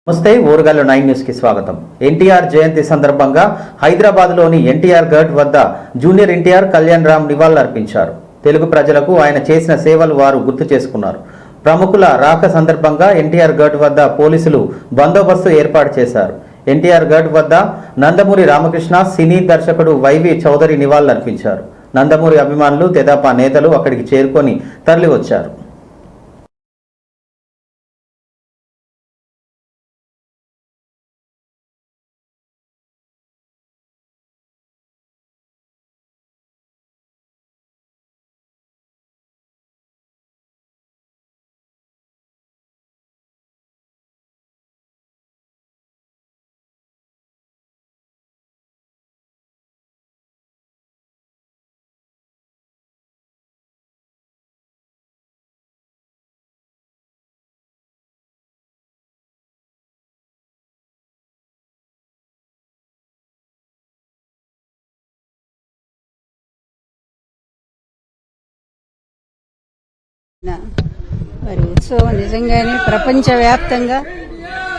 నమస్తే ఓరుగల్లు 9 న్యూస్ కి స్వాగతం. ఎన్టీఆర్ జయంతి సందర్భంగా హైదరాబాద్లోని ఎన్టీఆర్ గఢ్ వద్ద జూనియర్ ఎన్టీఆర్ కళ్యాణ్ రామ్ నివాళులర్పించారు. తెలుగు ప్రజలకు ఆయన చేసిన సేవలు వారు గుర్తు చేసుకున్నారు. ప్రముఖుల రాక సందర్భంగా ఎన్టీఆర్ గఢ్ వద్ద పోలీసులు బందోబస్తు ఏర్పాటు చేశారు. ఎన్టీఆర్ గఢ్ వద్ద నందమూరి రామకృష్ణ, సినీ దర్శకుడు వైవి చౌదరి నివాళులర్పించారు. నందమూరి అభిమానులు, తెదేపా నేతలు అక్కడికి చేరుకొని తరలివచ్చారు. మరి ఉత్సవం నిజంగానే ప్రపంచవ్యాప్తంగా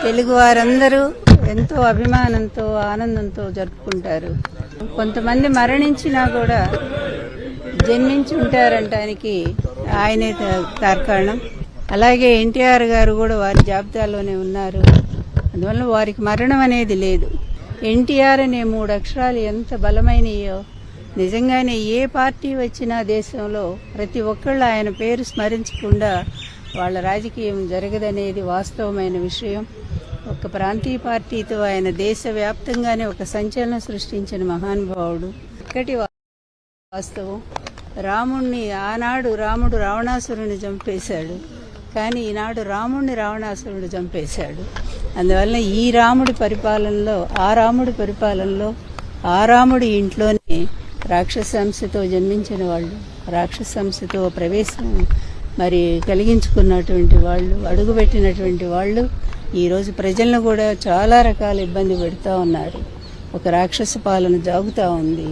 తెలుగు వారందరూ ఎంతో అభిమానంతో ఆనందంతో జరుపుకుంటారు. కొంతమంది మరణించినా కూడా జన్మించి ఉంటారంటానికి ఆయనే కారణం. అలాగే ఎన్టీఆర్ గారు కూడా వారి జాబితాలోనే ఉన్నారు. అందువల్ల వారికి మరణం అనేది లేదు. ఎన్టీఆర్ అనే 3 అక్షరాలు ఎంత బలమైనయో, నిజంగానే ఏ పార్టీ వచ్చినా దేశంలో ప్రతి ఒక్కళ్ళు ఆయన పేరు స్మరించకుండా వాళ్ళ రాజకీయం జరగదనేది వాస్తవమైన విషయం. ఒక ప్రాంతీయ పార్టీతో ఆయన దేశవ్యాప్తంగానే ఒక సంచలనం సృష్టించిన మహానుభావుడు. ఇక్కడి వాస్తవం, ఆనాడు రాముడు రావణాసురుని చంపేశాడు, కానీ ఈనాడు రావణాసురుడు చంపేశాడు. అందువల్ల ఈ రాముడి పరిపాలనలో, ఆ రాముడి ఇంట్లోనే రాక్షసంశతో జన్మించిన వాళ్ళు, రాక్షసంశతో ప్రవేశం కలిగించుకున్నటువంటి వాళ్ళు, అడుగుపెట్టినటువంటి వాళ్ళు ఈరోజు ప్రజలను కూడా చాలా రకాల ఇబ్బంది పెడుతూ ఉన్నారు. ఒక రాక్షస పాలన జాగుతూ ఉంది.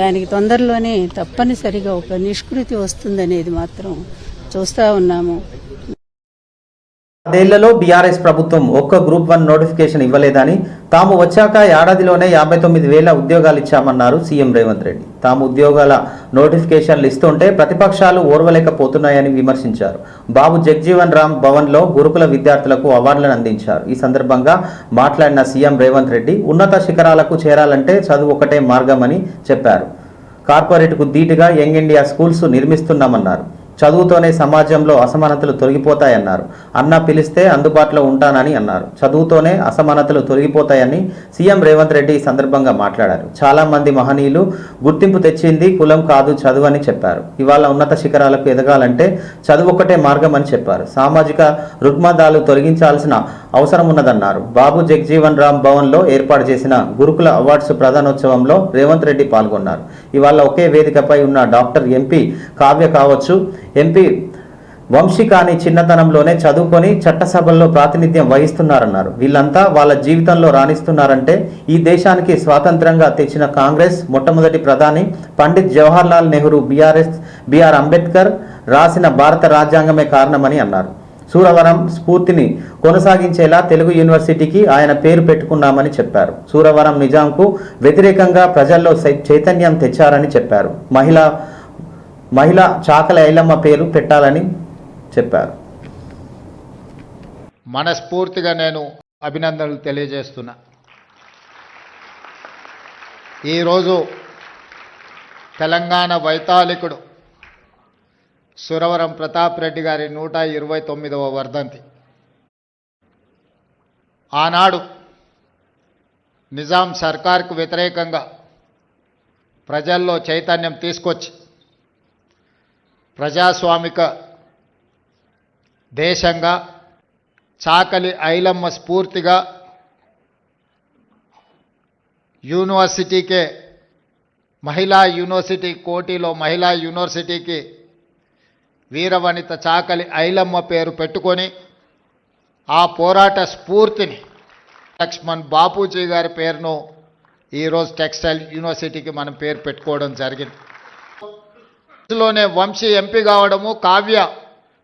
దానికి తొందరలోనే తప్పనిసరిగా ఒక నిష్కృతి వస్తుందనేది మాత్రం చూస్తూ ఉన్నాము. పదేళ్లలో బీఆర్ఎస్ ప్రభుత్వం ఒక్క గ్రూప్ 1 నోటిఫికేషన్ ఇవ్వలేదని, తాము వచ్చాక ఏడాదిలోనే 59,000 ఉద్యోగాలు ఇచ్చామన్నారు సీఎం రేవంత్ రెడ్డి. తాము ఉద్యోగాల నోటిఫికేషన్లు ఇస్తుంటే ప్రతిపక్షాలు ఓర్వలేకపోతున్నాయని విమర్శించారు. బాబు జగ్జీవన్ రామ్ భవన్లో గురుకుల విద్యార్థులకు అవార్డులను అందించారు. ఈ సందర్భంగా మాట్లాడిన సీఎం రేవంత్ రెడ్డి ఉన్నత శిఖరాలకు చేరాలంటే చదువు ఒకటే మార్గమని చెప్పారు. కార్పొరేట్కు ధీటుగా యంగ్ ఇండియా స్కూల్స్ నిర్మిస్తున్నామన్నారు. చదువుతోనే సమాజంలో అసమానతలు తొలగిపోతాయన్నారు. అన్న పిలిస్తే అందుబాటులో ఉంటానని అన్నారు. చదువుతోనే అసమానతలు తొలగిపోతాయని సీఎం రేవంత్ రెడ్డి ఈ సందర్భంగా మాట్లాడారు. చాలా మంది మహనీయులు గుర్తింపు తెచ్చింది కులం కాదు, చదువు అని చెప్పారు. ఇవాళ ఉన్నత శిఖరాలకు ఎదగాలంటే చదువు ఒకటే మార్గం అని చెప్పారు. సామాజిక రుగ్మతాలు తొలగించాల్సిన అవసరం ఉన్నదన్నారు. బాబు జగ్జీవన్ రామ్ భవన్లో ఏర్పాటు చేసిన గురుకుల అవార్డ్స్ ప్రధానోత్సవంలో రేవంత్ రెడ్డి పాల్గొన్నారు. ఇవాళ ఒకే వేదికపై ఉన్న డాక్టర్ ఎంపీ కావ్య కావచ్చు, ఎంపీ వంశీకాని చిన్నతనంలోనే చదువుకొని చట్టసభల్లో ప్రాతినిధ్యం వహిస్తున్నారన్నారు. వీళ్ళంతా వాళ్ళ జీవితంలో రాణిస్తున్నారంటే ఈ దేశానికి స్వాతంత్రంగా తెచ్చిన కాంగ్రెస్ మొట్టమొదటి ప్రధాని పండిత్ జవహర్లాల్ నెహ్రూ, బిఆర్ అంబేద్కర్ రాసిన భారత రాజ్యాంగమే కారణమని అన్నారు. సూరవరం స్ఫూర్తిని కొనసాగించేలా తెలుగు యూనివర్సిటీకి ఆయన పేరు పెట్టుకున్నామని చెప్పారు. సూరవరం నిజాంకు వ్యతిరేకంగా ప్రజల్లో చైతన్యం తెచ్చారని చెప్పారు. మహిళ చాకలి ఐలమ్మ పేరు పెట్టాలని చెప్పారు. మనస్ఫూర్తిగా నేను అభినందనలు తెలియజేస్తున్నా. ఈరోజు తెలంగాణ వైతాళికుడు సురవరం ప్రతాప్ రెడ్డి గారి 129వ వర్ధంతి. ఆనాడు నిజాం సర్కార్కు వ్యతిరేకంగా ప్రజల్లో చైతన్యం తీసుకొచ్చి ప్రజాస్వామిక దేశంగా చాకలి ఐలమ్మ స్ఫూర్తిగా యూనివర్సిటీకే మహిళా యూనివర్సిటీ, కోటిలో మహిళా యూనివర్సిటీకి వీరవనిత చాకలి ఐలమ్మ పేరు పెట్టుకొని ఆ పోరాట స్ఫూర్తిని లక్ష్మణ్ బాపూజీ గారి పేరును ఈరోజు టెక్స్టైల్ యూనివర్సిటీకి మనం పేరు పెట్టుకోవడం జరిగింది. లోనే వంశీ ఎంపీ కావడము, కావ్య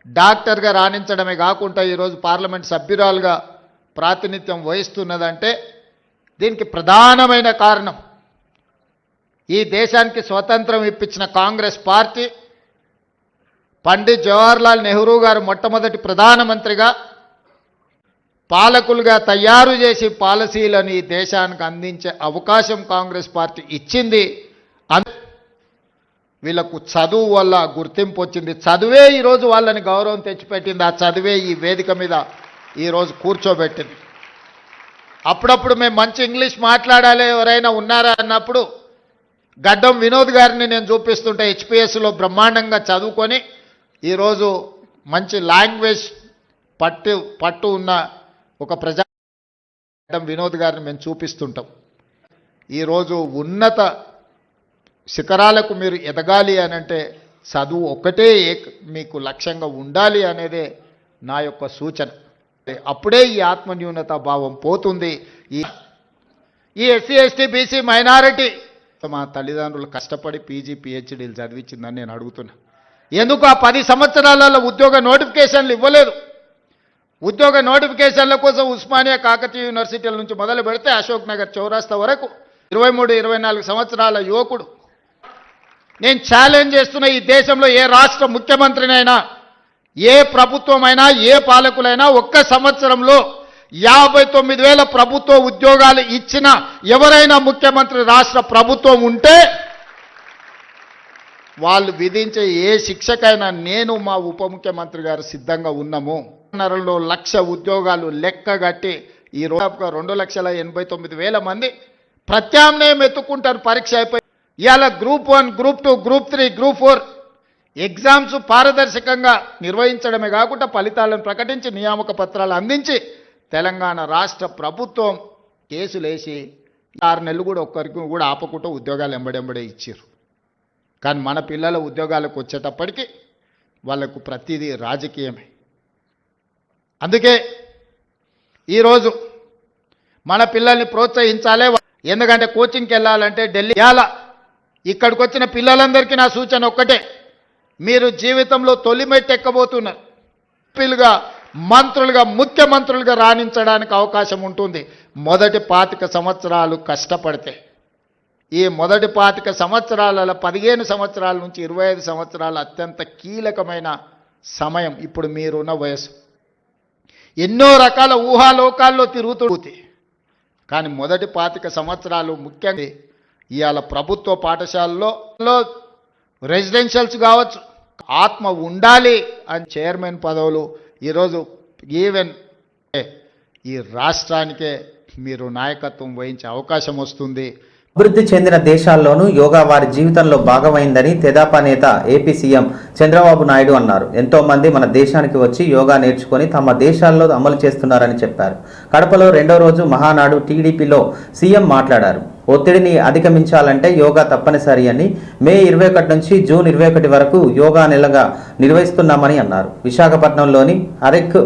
డాక్టర్గా రాణించడమే కాకుండా ఈరోజు పార్లమెంట్ సభ్యురాలుగా ప్రాతినిధ్యం వహిస్తున్నదంటే దీనికి ప్రధానమైన కారణం ఈ దేశానికి స్వతంత్రం ఇప్పించిన కాంగ్రెస్ పార్టీ, పండిత్ జవహర్లాల్ నెహ్రూ గారు మొట్టమొదటి ప్రధానమంత్రిగా పాలకులుగా తయారు చేసి పాలసీలను ఈ దేశానికి అందించే అవకాశం కాంగ్రెస్ పార్టీ ఇచ్చింది. వీళ్ళకు చదువు వల్ల గుర్తింపు వచ్చింది. చదువే ఈరోజు వాళ్ళని గౌరవం తెచ్చిపెట్టింది. ఆ చదువే ఈ వేదిక మీద ఈరోజు కూర్చోబెట్టింది. అప్పుడప్పుడు మేము మంచి ఇంగ్లీష్ మాట్లాడాలి ఎవరైనా ఉన్నారా అన్నప్పుడు గడ్డం వినోద్ గారిని నేను చూపిస్తుంటే హెచ్పిఎస్లో బ్రహ్మాండంగా చదువుకొని ఈరోజు మంచి లాంగ్వేజ్ పట్టు ఉన్న ఒక గడ్డం వినోద్ గారిని మేము చూపిస్తుంటాం. ఈరోజు ఉన్నత శిఖరాలకు మీరు ఎదగాలి అని అంటే చదువు ఒక్కటే మీకు లక్ష్యంగా ఉండాలి అనేదే నా యొక్క సూచన. అప్పుడే ఈ ఆత్మన్యూనత భావం పోతుంది. ఈ ఎస్సీ ఎస్టీ బీసీ మైనారిటీ మా తల్లిదండ్రులు కష్టపడి పీజీ పిహెచ్డీలు చదివించిందని నేను అడుగుతున్నా. ఎందుకు ఆ 10 సంవత్సరాలలో ఉద్యోగ నోటిఫికేషన్లు ఇవ్వలేదు? ఉద్యోగ నోటిఫికేషన్ల కోసం ఉస్మానియా కాకతీయ యూనివర్సిటీల నుంచి మొదలు పెడితే అశోక్ నగర్ చౌరాస్తా వరకు 23-24 సంవత్సరాల యువకుడు. నేను ఛాలెంజ్ చేస్తున్న ఈ దేశంలో ఏ రాష్ట్ర ముఖ్యమంత్రినైనా, ఏ ప్రభుత్వమైనా, ఏ పాలకులైనా ఒక్క సంవత్సరంలో 59,000 ప్రభుత్వ ఉద్యోగాలు ఇచ్చిన ఎవరైనా ముఖ్యమంత్రి రాష్ట్ర ప్రభుత్వం ఉంటే వాళ్ళు విధించే ఏ శిక్షకైనా నేను మా ఉప ముఖ్యమంత్రి గారు సిద్ధంగా ఉన్నాము. 1,00,000 ఉద్యోగాలు లెక్కగట్టి ఈ రోజు 2,89,000 మంది ప్రత్యామ్నాయం ఎత్తుకుంటారు. పరీక్ష అయిపోయి ఇవాళ group 1, group 2, group 3, group 4 exams పారదర్శకంగా నిర్వహించడమే కాకుండా ఫలితాలను ప్రకటించి నియామక పత్రాలు అందించి తెలంగాణ రాష్ట్ర ప్రభుత్వం కేసులేసి 6 నెలలు కూడా ఒక్కరికి కూడా ఆపకుండా ఉద్యోగాలు ఎంబడెంబడే ఇచ్చారు. కానీ మన పిల్లల ఉద్యోగాలకు వచ్చేటప్పటికి వాళ్లకు ప్రతిదీ రాజకీయమే. అందుకే ఈరోజు మన పిల్లల్ని ప్రోత్సహించాలి. ఎందుకంటే కోచింగ్కి వెళ్ళాలంటే ఢిల్లీ ఇక్కడికి వచ్చిన పిల్లలందరికీ నా సూచన ఒక్కటే, మీరు జీవితంలో తొలిమెట్టు ఎక్కబోతున్నారు. ఎంపీలుగా, మంత్రులుగా, ముఖ్యమంత్రులుగా రాణించడానికి అవకాశం ఉంటుంది మొదటి 25 సంవత్సరాలు కష్టపడితే. ఈ మొదటి 25 సంవత్సరాలలో 15 సంవత్సరాల నుంచి 25 సంవత్సరాలు అత్యంత కీలకమైన సమయం. ఇప్పుడు మీరున్న వయసు ఎన్నో రకాల ఊహాలోకాల్లో తిరుగుతుంది. కానీ మొదటి 25 సంవత్సరాలు ముఖ్యంగా ఇవాళ ప్రభుత్వ పాఠశాలలో రెసిడెన్షియల్స్ కావచ్చు, ఆత్మ ఉండాలి అని చైర్మన్ పదవులు ఈరోజు ఈవెన్ ఈ రాష్ట్రానికే మీరు నాయకత్వం వహించే అవకాశం వస్తుంది. అభివృద్ధి చెందిన దేశాల్లోనూ యోగా వారి జీవితంలో భాగమైందని తెదాపా నేత ఏపీ సీఎం చంద్రబాబు నాయుడు అన్నారు. ఎంతో మంది మన దేశానికి వచ్చి యోగా నేర్చుకొని తమ దేశాల్లో అమలు చేస్తున్నారని చెప్పారు. కడపలో 2వ రోజు మహానాడు టీడీపీలో సీఎం మాట్లాడారు. ఒత్తిడిని అధిగమించాలంటే యోగా తప్పనిసరి అని మే 21 నుంచి జూన్ 21 వరకు యోగా నెలగా నిర్వహిస్తున్నామని అన్నారు. విశాఖపట్నంలోని అరెక్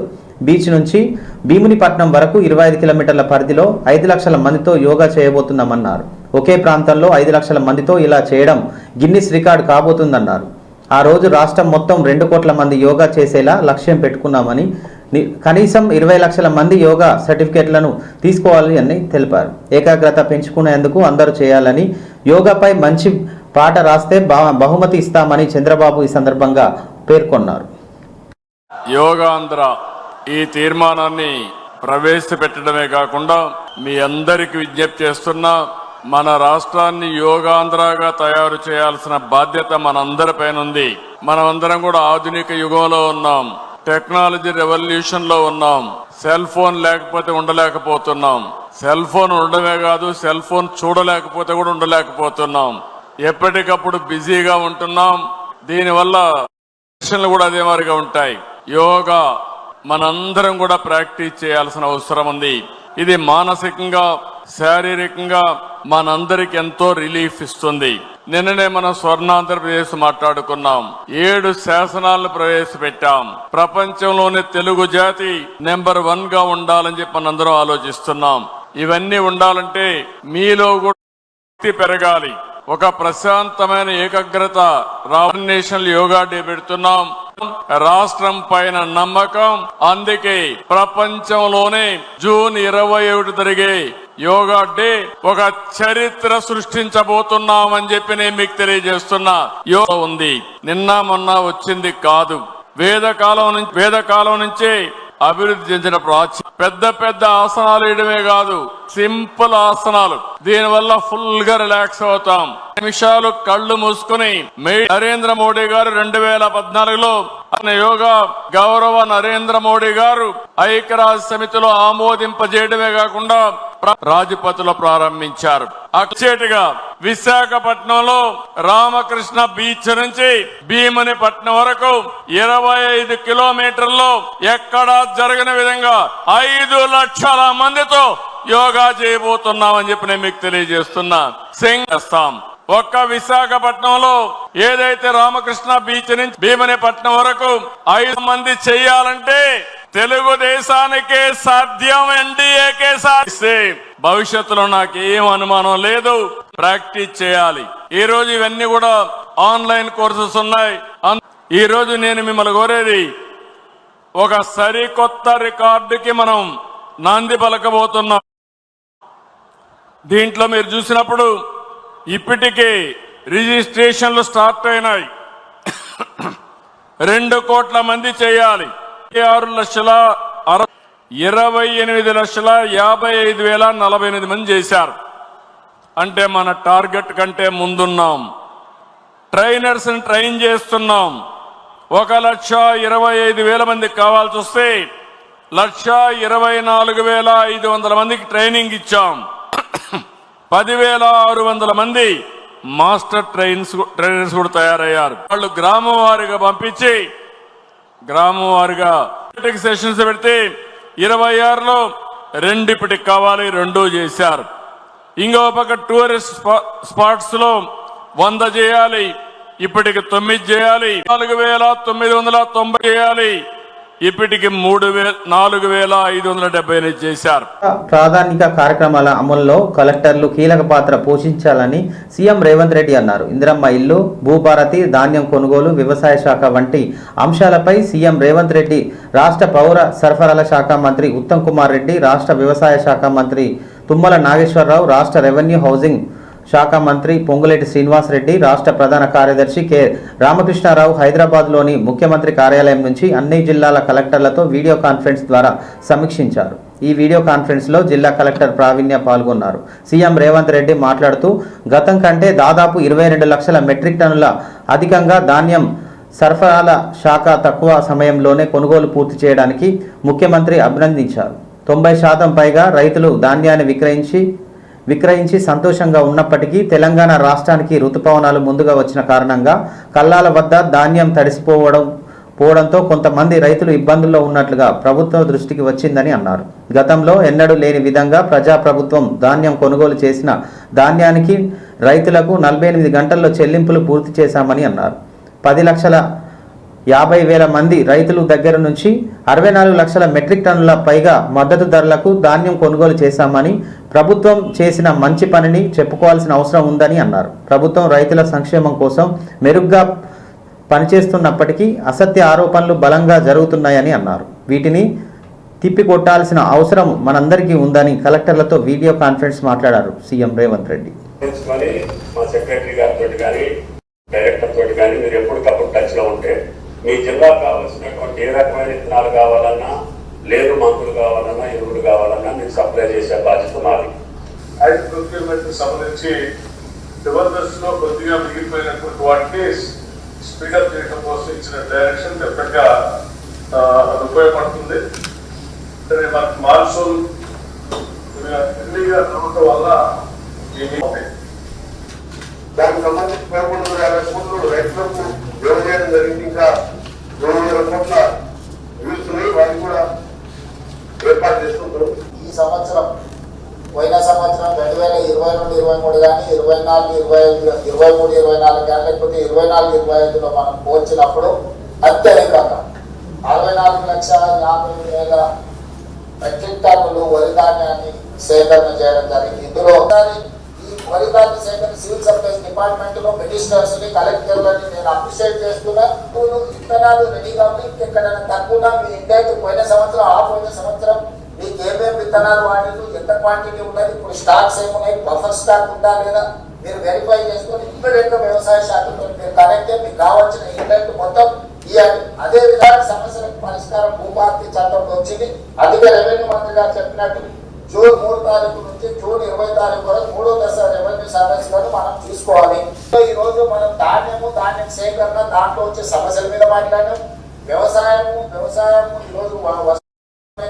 బీచ్ నుంచి భీమునిపట్నం వరకు 25 కిలోమీటర్ల పరిధిలో 5 లక్షల మందితో యోగా చేయబోతున్నామన్నారు. ఒకే ప్రాంతంలో 5 లక్షల మందితో ఇలా చేయడం గిన్నిస్ రికార్డు కాబోతుందన్నారు. ఆ రోజు రాష్ట్రం మొత్తం 2 కోట్ల మంది యోగా చేసేలా లక్ష్యం పెట్టుకున్నామని, కనీసం 20 లక్షల మంది యోగా సర్టిఫికేట్లను తీసుకోవాలి అని తెలిపారు. ఏకాగ్రత పెంచుకునేందుకు అందరూ చేయాలని, యోగాపై మంచి పాట రాస్తే బహుమతి ఇస్తామని చంద్రబాబు ఈ సందర్భంగా పేర్కొన్నారు. యోగాంధ్ర ఈ తీర్మానాన్ని ప్రవేశపెట్టడమే కాకుండా మీ అందరికీ విజ్ఞప్తి చేస్తున్నా, మన రాష్ట్రాన్ని యోగాంధ్రగా తయారు చేయాల్సిన బాధ్యత మనందరిపైన ఉంది. మనమందరం కూడా ఆధునిక యుగంలో ఉన్నాం, టెక్నాలజీ రెవల్యూషన్ లో ఉన్నాం. సెల్ ఫోన్ లేకపోతే ఉండలేకపోతున్నాం. సెల్ ఫోన్ ఉండడమే కాదు, సెల్ ఫోన్ చూడలేకపోతే కూడా ఉండలేకపోతున్నాం. ఎప్పటికప్పుడు బిజీగా ఉంటున్నాం. దీనివల్ల కూడా అదే మాదిరిగా ఉంటాయి. యోగా మనందరం కూడా ప్రాక్టీస్ చేయాల్సిన అవసరం ఉంది. ఇది మానసికంగా, శారీరకంగా మనందరికి ఎంతో రిలీఫ్ ఇస్తుంది. నిన్ననే మనం స్వర్ణాంధ్రప్రదేశ్ మాట్లాడుకున్నాం. 7 శాసనాలను ప్రవేశపెట్టాం. ప్రపంచంలోనే తెలుగు జాతి నెంబర్ 1 గా ఉండాలని చెప్పి మనందరం ఆలోచిస్తున్నాం. ఇవన్నీ ఉండాలంటే మీలో కూడా శక్తి పెరగాలి. ఒక ప్రశాంతమైన ఏకాగ్రత నేషనల్ యోగా డే పెడుతున్నాం. రాష్ట్రం పైన నమ్మకం. అందుకే ప్రపంచంలోనే జూన్ 21 జరిగే యోగా డే ఒక చరిత్ర సృష్టించబోతున్నామని చెప్పి నేను మీకు తెలియజేస్తున్నా. యోగా ఉంది, నిన్న మొన్న వచ్చింది కాదు. వేదకాలం నుంచే అభివృద్ధి చెందిన పెద్ద పెద్ద ఆసనాలు వేయడమే కాదు, సింపుల్ ఆసనాలు. దీనివల్ల ఫుల్ గా రిలాక్స్ అవుతాం. నిమిషాలు కళ్ళు మూసుకుని నరేంద్ర మోడీ గారు 2014లో యోగా గౌరవ నరేంద్ర మోడీ గారు ఐక్యరాజ్య సమితిలో ఆమోదింపజేయడమే కాకుండా రాజపథ్లో ప్రారంభించారు. అక్షేటిగా విశాఖపట్నంలో రామకృష్ణ బీచ్ నుంచి భీమునిపట్నం వరకు 25 కిలోమీటర్లో ఎక్కడా జరగని విధంగా 5 లక్షల మందితో యోగా చేయబోతున్నామని చెప్పి నేను మీకు తెలియజేస్తున్నా. చేస్తాం. ఒక్క విశాఖపట్నంలో ఏదైతే రామకృష్ణ బీచ్ నుంచి భీమునిపట్నం వరకు 5 మంది చెయ్యాలంటే తెలుగుదేశానికే సాధ్యం, ఎన్డీఏకే సాధ్యం. భవిష్యత్తులో నాకేం అనుమానం లేదు. ప్రాక్టీస్ చేయాలి. ఈ రోజు ఇవన్నీ కూడా ఆన్లైన్ కోర్సెస్ ఉన్నాయి. ఈ రోజు నేను మిమ్మల్ని కోరేది, ఒక సరికొత్త రికార్డుకి మనం నాంది పలకబోతున్నాం. దీంట్లో మీరు చూసినప్పుడు ఇప్పటికే రిజిస్ట్రేషన్లు స్టార్ట్ అయినాయి. 2 కోట్ల మంది చేయాలి. 6,28,58,048 మంది చేశారు. అంటే మన టార్గెట్ కంటే ముందున్నాం. ట్రైనర్స్ ట్రైన్ చేస్తున్నాం. 1,25,000 మందికి కావాల్సి వస్తే 1,24,500 మందికి ట్రైనింగ్ ఇచ్చాం. 10,600 మంది మాస్టర్ ట్రైనర్స్ కూడా తయారయ్యారు. వాళ్ళు గ్రామం వారిగా పంపించి గ్రామం వారిగా సెషన్స్ పెడితే 26లో 2 ఇప్పటికి కావాలి, 2 చేశారు. ఇంకో పక్క టూరిస్ట్ స్పాట్స్ లో 100 చేయాలి, ఇప్పటికి 9 చేయాలి. 4,990 చేయాలి, ఇప్పటికి 4,578 చేశారు. ప్రాధాన్యత కార్యక్రమాల అమలులో కలెక్టర్లు కీలక పాత్ర పోషించాలని సీఎం రేవంత్ రెడ్డి అన్నారు. ఇందిరమ్మ ఇల్లు, భూభారతి, ధాన్యం కొనుగోలు, వ్యవసాయ శాఖ వంటి అంశాలపై సీఎం రేవంత్ రెడ్డి రాష్ట్ర పౌర సరఫరాల శాఖ మంత్రి ఉత్తమ్ కుమార్ రెడ్డి, రాష్ట్ర వ్యవసాయ శాఖ మంత్రి తుమ్మల నాగేశ్వరరావు, రాష్ట్ర రెవెన్యూ హౌసింగ్ శాఖ మంత్రి పొంగులేటి శ్రీనివాసరెడ్డి, రాష్ట్ర ప్రధాన కార్యదర్శి కె రామకృష్ణారావు హైదరాబాద్లోని ముఖ్యమంత్రి కార్యాలయం నుంచి అన్ని జిల్లాల కలెక్టర్లతో వీడియో కాన్ఫరెన్స్ ద్వారా సమీక్షించారు. ఈ వీడియో కాన్ఫరెన్స్లో జిల్లా కలెక్టర్ ప్రావీణ్య పాల్గొన్నారు. సీఎం రేవంత్ రెడ్డి మాట్లాడుతూ గతం కంటే దాదాపు 22 లక్షల మెట్రిక్ టన్నుల అధికంగా ధాన్యం సరఫరాల శాఖ తక్కువ సమయంలోనే కొనుగోలు పూర్తి చేయడానికి ముఖ్యమంత్రి అభినందించారు. 90% పైగా రైతులు ధాన్యాన్ని విక్రయించి సంతోషంగా ఉన్నప్పటికీ తెలంగాణ రాష్ట్రానికి ఋతుపవనాలు ముందుగా వచ్చిన కారణంగా కల్లాల వద్ద ధాన్యం తడిసిపోవడంతో కొంతమంది రైతులు ఇబ్బందుల్లో ఉన్నట్లుగా ప్రభుత్వం దృష్టికి వచ్చిందని అన్నారు. గతంలో ఎన్నడూ లేని విధంగా ప్రజాప్రభుత్వం ధాన్యం కొనుగోలు చేసిన ధాన్యానికి రైతులకు 48 గంటల్లో చెల్లింపులు పూర్తి చేశామని అన్నారు. 10,50,000 మంది రైతుల దగ్గర నుంచి 64 లక్షల మెట్రిక్ టన్నుల పైగా మద్దతు ధరలకు ధాన్యం కొనుగోలు చేశామని, ప్రభుత్వం చేసిన మంచి పనిని చెప్పుకోవాల్సిన అవసరం ఉందని అన్నారు. ప్రభుత్వం రైతుల సంక్షేమం కోసం మెరుగ్గా పనిచేస్తున్నప్పటికీ అసత్య ఆరోపణలు బలంగా జరుగుతున్నాయని అన్నారు. వీటిని తిప్పికొట్టాల్సిన అవసరం మనందరికీ ఉందని కలెక్టర్లతో వీడియో కాన్ఫరెన్స్ మాట్లాడారు సీఎం రేవంత్ రెడ్డి. డైరెక్టర్ తోటి కానీ మీరు ఎప్పటికప్పుడు టచ్ లో ఉంటే మీ జిల్లాకు కావాల్సినటువంటి ఏ రకమైన విత్తనాలు కావాలన్నా, లేదు మందులు కావాలన్నా, ఎరువులు కావాలన్నా మీకు సప్లై చేసే బాధ్యత మాది. యాడ్ ప్రొక్యూర్మెంట్ సంబంధించి చివరి దశలో కొద్దిగా మిగిలిపోయినటువంటి వాటిని స్పీడప్ చేయడం కోసం ఇచ్చిన డైరెక్షన్ డెఫినెట్ గా అది ఉపయోగపడుతుంది. మనకు మాన్సూన్ ఎర్లీగా రావడం వల్ల దానికి సంబంధించి 1350 కోట్లు రైతులకు విడుదల జరిగింది. ఇంకా 200 కోట్ల నిలుస్తున్నాయి, వాటిని కూడా ఏర్పాటు చేస్తుంటారు. ఈ సంవత్సరం పోయిన సంవత్సరం 2020 నుండి 23 కానీ 24, 23, 24 కానీ లేకపోతే 24, 25లో మనం పోల్చినప్పుడు అత్యధికంగా 64,50,000 మెట్రిక్ టన్నులు వరి ధాన్యాన్ని సేకరణ చేయడం జరిగింది. ఇందులో ఈ వరిధాన్య సేకరణ సివిల్ సప్లైస్ డిపార్ట్మెంట్ లో మినిస్టర్స్ ని కలెక్టర్లని నేను అప్రిషియేట్ చేస్తున్నా. విత్తనాలు రెడీగా ఉంది, ఎక్కడైనా తక్కువ మీ ఇండైరెక్ట్ పోయిన సంవత్సరం పోయిన సంవత్సరం మీకు ఏమేమి విత్తనాలు వాడిలు, ఎంత క్వాంటిటీ ఉన్నది, ఇప్పుడు స్టాక్స్ ఏమున్నాయి, బఫర్ స్టాక్ ఉందా లేదా మీరు వెరిఫై చేసుకొని ఇమ్మీడియట్ గా వ్యవసాయ శాఖతో మీరు కనెక్ట్ అయ్యి మీకు కావాల్సిన ఇండైరెక్ట్ మొత్తం ఇవ్వాలి. అదే విధంగా సమస్యలకు పరిష్కారం భూభారతి చట్టంలో వచ్చింది. అందుకే రెవెన్యూ మంత్రి గారు చెప్పినట్టు జూన్ 3 తారీఖు నుంచి జూన్ 20 తారీఖు వరకు 3వ దశ రెవెన్యూ సర్వీస్లను మనం చూసుకోవాలి. ఈ రోజు మనం ధాన్యం సేకరణ దాంట్లో వచ్చే సమస్యల మీద మాట్లాడాం. వ్యవసాయము ఈరోజు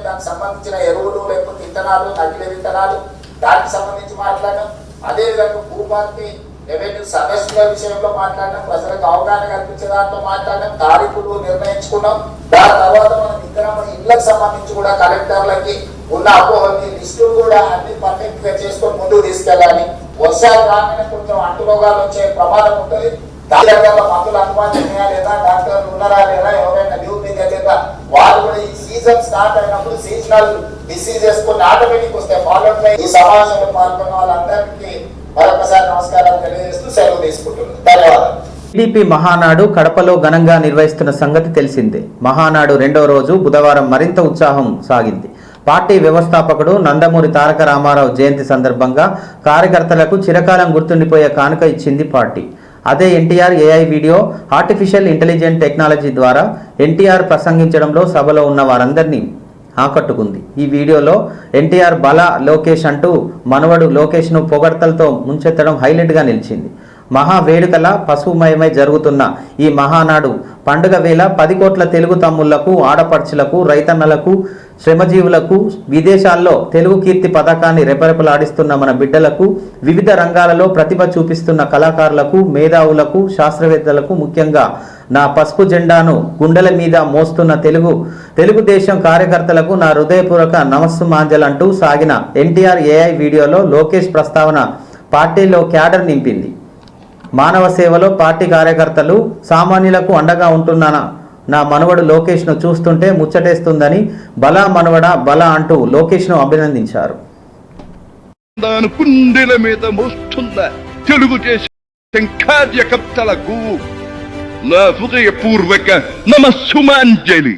దానికి సంబంధించిన ఎరువులు లేకపోతే విత్తనాలు, నకిలీ విత్తనాలు దానికి సంబంధించి మాట్లాడాం. అదే విధంగా భూభారతి రెవెన్యూ సదస్సుల విషయంలో మాట్లాడినాం, ప్రజలకు అవగాహన కల్పించే దాంట్లో మాట్లాడినాం, తారీఖులు నిర్ణయించుకున్నాం. దాని తర్వాత మనం ఇళ్లకు సంబంధించి కూడా కలెక్టర్లకి ఉన్న అపోహల్ని లిస్టులు కూడా అన్ని పర్ఫెక్ట్ గా చేసుకొని ముందుకు తీసుకెళ్ళాలి. వర్షాలు రాగానే కొంచెం అంటురోగాలు వచ్చే ప్రమాదం ఉంటుంది. దాని రకాల మందులు అందుబాటులో ఉన్నాయా లేదా, డాక్టర్లు ఉన్నారా లేదా, ఎవరైనా లీవ్ మీద లేదా వాళ్ళు కూడా ఈ సీజన్ స్టార్ట్ అయినప్పుడు సీజనల్ డిసీజెస్ కొన్ని ఆటోమేటిక్ వస్తాయి. ఫాలో ఈ సమావేశంలో పాల్గొన్న వాళ్ళందరికీ మరొకసారి నమస్కారాలు తెలియజేస్తూ సెలవు తీసుకుంటున్నాను. ధన్యవాదాలు. టీడీపీ మహానాడు కడపలో ఘనంగా నిర్వహిస్తున్న సంగతి తెలిసిందే. మహానాడు 2వ రోజు బుధవారం మరింత ఉత్సాహం సాగింది. పార్టీ వ్యవస్థాపకుడు నందమూరి తారక రామారావు జయంతి సందర్భంగా కార్యకర్తలకు చిరకాలం గుర్తుండిపోయే కానుక ఇచ్చింది పార్టీ. అదే NTR AI video artificial intelligent technology ద్వారా ఎన్టీఆర్ ప్రసంగించడంలో సభలో ఉన్న వారందరినీ ఆకట్టుకుంది. ఈ వీడియోలో ఎన్టీఆర్ బల లోకేష్ అంటూ మనవడు లోకేష్ను పొగడ్తలతో ముంచెత్తడం హైలైట్గా నిలిచింది. మహా వేడుకల పశుమయమై జరుగుతున్న ఈ మహానాడు పండుగ వేళ 10 కోట్ల తెలుగు తమ్ముళ్లకు, ఆడపడుచులకు, రైతన్నలకు, శ్రమజీవులకు, విదేశాల్లో తెలుగు కీర్తి పతాకాన్ని రెపరెపలాడిస్తున్న మన బిడ్డలకు, వివిధ రంగాలలో ప్రతిభ చూపిస్తున్న కళాకారులకు, మేధావులకు, శాస్త్రవేత్తలకు, ముఖ్యంగా నా పసుపు జెండాను గుండెల మీద మోస్తున్న తెలుగుదేశం కార్యకర్తలకు నా హృదయపూర్వక నమస్సుమాంజలంటూ సాగిన ఎన్టీఆర్ ఏఐ వీడియోలో లోకేష్ ప్రస్తావన పార్టీలో క్యాడర్ నింపింది. మానవ సేవలో పార్టీ కార్యకర్తలు, సామాన్యులకు అండగా ఉంటున్న నా మనవడు లోకేష్ను చూస్తుంటే ముచ్చటేస్తుందని బలా మనవడ బలా అంటూ లోకేష్ను అభినందించారు. కుండెల మీద మోస్తున్న తెలుగుదేశం కార్యకర్తలకు నా హృదయపూర్వక నమస్సుమాంజలి.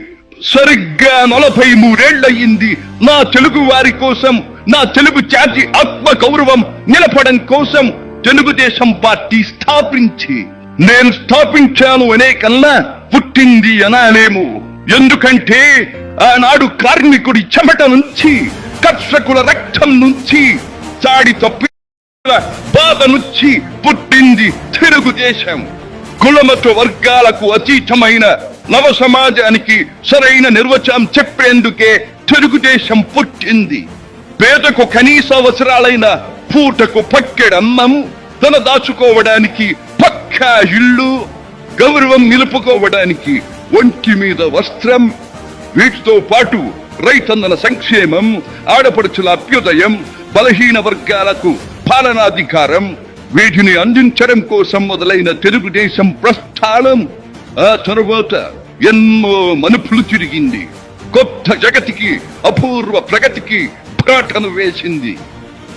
సరిగ్గా 43 ఏళ్లయింది నా తెలుగు వారి కోసం, నా తెలుగు జాతి ఆత్మ గౌరవం నిలపడం కోసం తెలుగుదేశం పార్టీ స్థాపించి. నేను స్థాపించాను అనే కన్నా పుట్టింది అనాలేము. ఎందుకంటే ఆనాడు కార్మికుడి చెమట నుంచి, కర్షకుల రక్తం నుంచి, చాడి తప్పి బాధ నుంచి పుట్టింది తెలుగుదేశం. కులమత వర్గాలకు అతీతమైన నవ సమాజానికి సరైన నిర్వచనం చెప్పేందుకే తెలుగుదేశం పుట్టింది. పేదకు కనీస అవసరాలైన పూటకు పక్కెడన్నం, తన దాచుకోవడానికి పక్కా ఇల్లు, గౌరవం నిలుపుకోవడానికి ఒంటి మీద వస్త్రం, వీటితో పాటు రైతన్నల సంక్షేమం, ఆడపడుచుల అభ్యుదయం, బలహీన వర్గాలకు పాలనాధికారం, వీటిని అందించడం కోసం మొదలైన తెలుగుదేశం ప్రస్థానం ఆ తరువాత ఎన్నో మలుపులు తిరిగింది. కొత్త జగతికి, అపూర్వ ప్రగతికి బాటను వేసింది.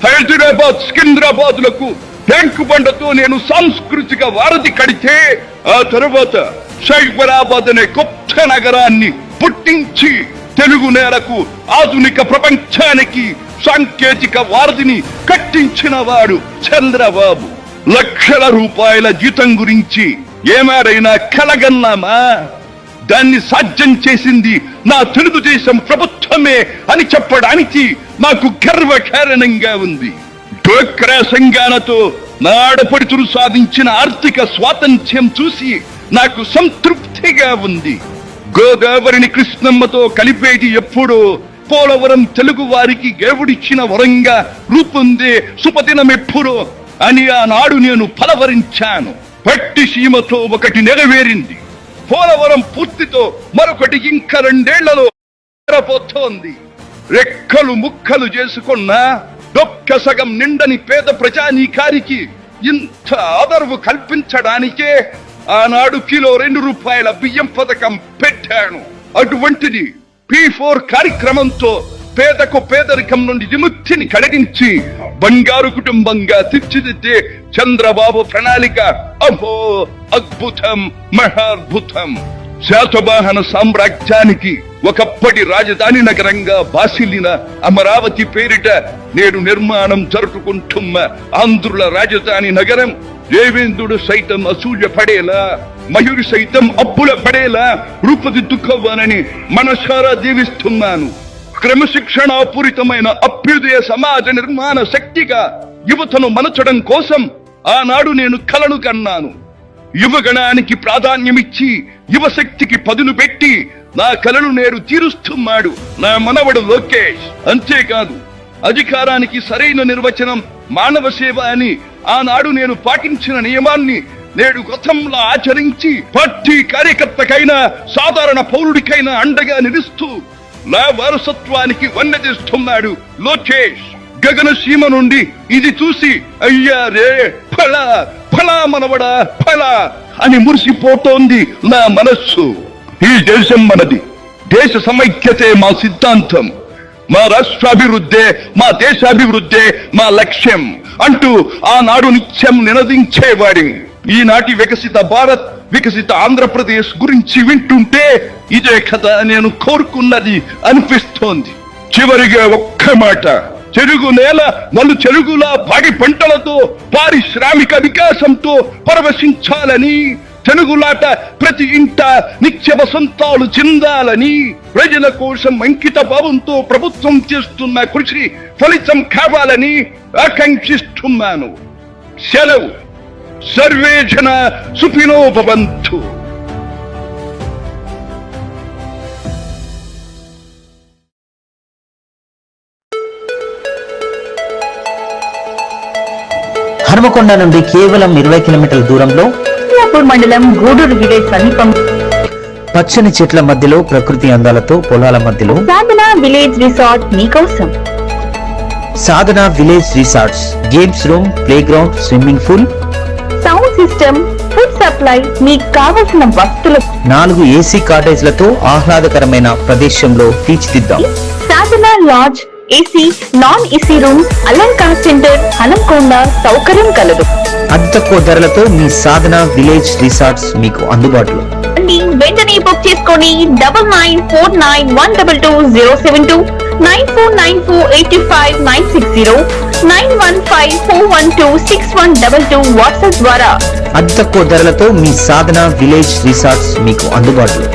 హైదరాబాద్, సికింద్రాబాద్ లకు ట్యాంకు బండతో నేను సాంస్కృతిక వారధి కడితే, ఆ తరువాత సైబరాబాద్ అనే కొత్త నగరాన్ని పుట్టించి తెలుగు నేలకు, ఆధునిక ప్రపంచానికి సాంకేతిక వారధిని కట్టించిన వాడు చంద్రబాబు. లక్షల రూపాయల జీతం గురించి ఏమారైనా కలగన్నామా? దాన్ని సాధ్యం చేసింది నా తెలుగుదేశం ప్రభుత్వమే అని చెప్పడానికి మాకు గర్వకారణంగా ఉంది. డ్వాక్రా సంఘాలతో నా ఆడపడుచులు సాధించిన ఆర్థిక స్వాతంత్ర్యం చూసి నాకు సంతృప్తిగా ఉంది. గోదావరిని కృష్ణమ్మతో కలిపేటి ఎప్పుడో పోలవరం తెలుగు వారికి దేవుడిచ్చిన వరంగా రూపొందే శుభదినమెప్పుడో అని ఆనాడు నేను పలవరించాను. పట్టి సీమతో ఒకటి నెరవేరింది. పోలవరం పూర్తితో మరొకటి ఇంకా 2 ఏళ్లలో పోతోంది. రెక్కలు ముక్కలు చేసుకున్న డొక్క సగం నిండని పేద ప్రజానీకారికి ఇంత ఆదరవు కల్పించడానికే ఆనాడు కిలో 2 రూపాయల బియ్యం పథకం పెట్టాను. అటువంటిది P4 కార్యక్రమంతో పేదకు పేదరికం నుండి విముక్తిని కలిగించి బంగారు కుటుంబంగా తీర్చిదిద్దే చంద్రబాబు ప్రణాళిక అహో అద్భుతం, మహాద్భుతం. శాతవాహన సామ్రాజ్యానికి ఒకప్పటి రాజధాని నగరంగా బాసిల్లిన అమరావతి పేరిట నేడు నిర్మాణం జరుపుకుంటున్న ఆంధ్రుల రాజధాని నగరం దేవేంద్రుడు సైతం అసూయ పడేలా, మయూరి సైతం అప్పుల పడేలా రూపుదిద్దుకోవాలని మనసారా దీవిస్తున్నాను. క్రమశిక్షణాపూరితమైన అభ్యుదయ సమాజ నిర్మాణ శక్తిగా యువతను మలచడం కోసం ఆనాడు నేను కలను కన్నాను. యువగణానికి ప్రాధాన్యమిచ్చి యువశక్తికి పదును పెట్టి నా కలను నేడు తీరుస్తున్నాడు నా మనవడు లోకేష్. అంతేకాదు, అధికారానికి సరైన నిర్వచనం మానవ సేవ అని ఆనాడు నేను పాటించిన నియమాన్ని నేడు గతంలో ఆచరించి పార్టీ కార్యకర్తకైనా సాధారణ పౌరుడికైనా అండగా నిలుస్తూ నా వారసత్వానికి వన్నెదిస్తున్నాడు లోకేష్. గగన సీమ నుండి ఇది చూసి అయ్యా రే ఫలా ఫలా మనవడా ఫలా అని మురిసిపోతోంది నా మనస్సు. ఈ దేశం మనది, దేశ సమైక్యతే మా సిద్ధాంతం, మా రాష్ట్రాభివృద్ధే మా దేశాభివృద్ధే మా లక్ష్యం అంటూ ఆనాడు నిత్యం నినదించేవాడి. ఈనాటి వికసిత భారత్, వికసిత ఆంధ్రప్రదేశ్ గురించి వింటుంటే ఇదే కదా నేను కోరుకున్నది అనిపిస్తోంది. చివరిగా ఒక్క మాట, చెరుగు నేల నలు చెరుగులా పాడి పంటలతో పారిశ్రామిక వికాసంతో పరవశించాలని, తెలుగులాట ప్రతి ఇంట నిత్య వసంతాలు చెందాలని, ప్రజల కోసం అంకిత భావంతో ప్రభుత్వం చేస్తున్న కృషి ఫలితం కావాలని ఆకాంక్షిస్తున్నాను. సెలవు. సర్వే జన సుఖినో భవంతు. హనుమకొండ నుండి కేవలం 20 కిలోమీటర్ల దూరంలో మండలం గూడూరు విలేజ్ సమీపం పచ్చని చెట్ల మధ్యలో ప్రకృతి అందాలతో పొలాల మధ్యలో సాధన విలేజ్ రిసార్ట్ మీకోసం. Sadhana village resorts, games room, playground, swimming pool, sound system, food supply, మీకు కావలసిన వస్తువులు, 4 ఏసీ కాటేజ్లతో ఆహ్లాదకరమైన ప్రదేశంలో తీర్చిదిద్దాం. Sadhana lodge, AC, non AC room, Alankar centre, Hanamkonda సౌకర్యం కలదు. అతి తక్కువ ధరలతో మీ సాధన విలేజ్ రిసార్ట్స్ మీకు అందుబాటులో. వెంటనే బుక్ చేసుకొని 9949122072 949485960915412612 వాట్సాప్ ద్వారా అతి తక్కువ ధరలతో మీ సాధన విలేజ్ రిసార్ట్స్ మీకు అందుబాటులో.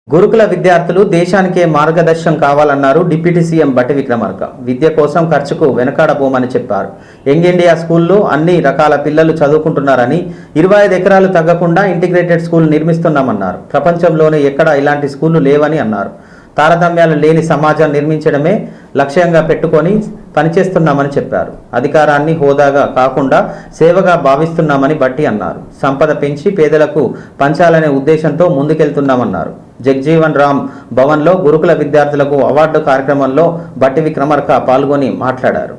గురుకుల విద్యార్థులు దేశానికే మార్గదర్శనం కావాలన్నారు డిప్యూటీ సీఎం బట్టి విక్రమార్క. విద్య కోసం ఖర్చుకు వెనకాడబోమని చెప్పారు. యంగ్ ఇండియా స్కూల్లో అన్ని రకాల పిల్లలు చదువుకుంటున్నారని, 25 ఎకరాలు తగ్గకుండా ఇంటిగ్రేటెడ్ స్కూల్ నిర్మిస్తున్నామన్నారు. ప్రపంచంలోనే ఎక్కడా ఇలాంటి స్కూళ్లు లేవని అన్నారు. తారతమ్యాలు లేని సమాజం నిర్మించడమే లక్ష్యంగా పెట్టుకొని పనిచేస్తున్నామని చెప్పారు. అధికారాన్ని హోదాగా కాకుండా సేవగా భావిస్తున్నామని బట్టి అన్నారు. సంపద పెంచి పేదలకు పంచాలనే ఉద్దేశంతో ముందుకెళ్తున్నామన్నారు. జగ్జీవన్ రామ్ భవన్లో గురుకుల విద్యార్థులకు అవార్డు కార్యక్రమంలో బట్టి విక్రమార్క పాల్గొని మాట్లాడారు.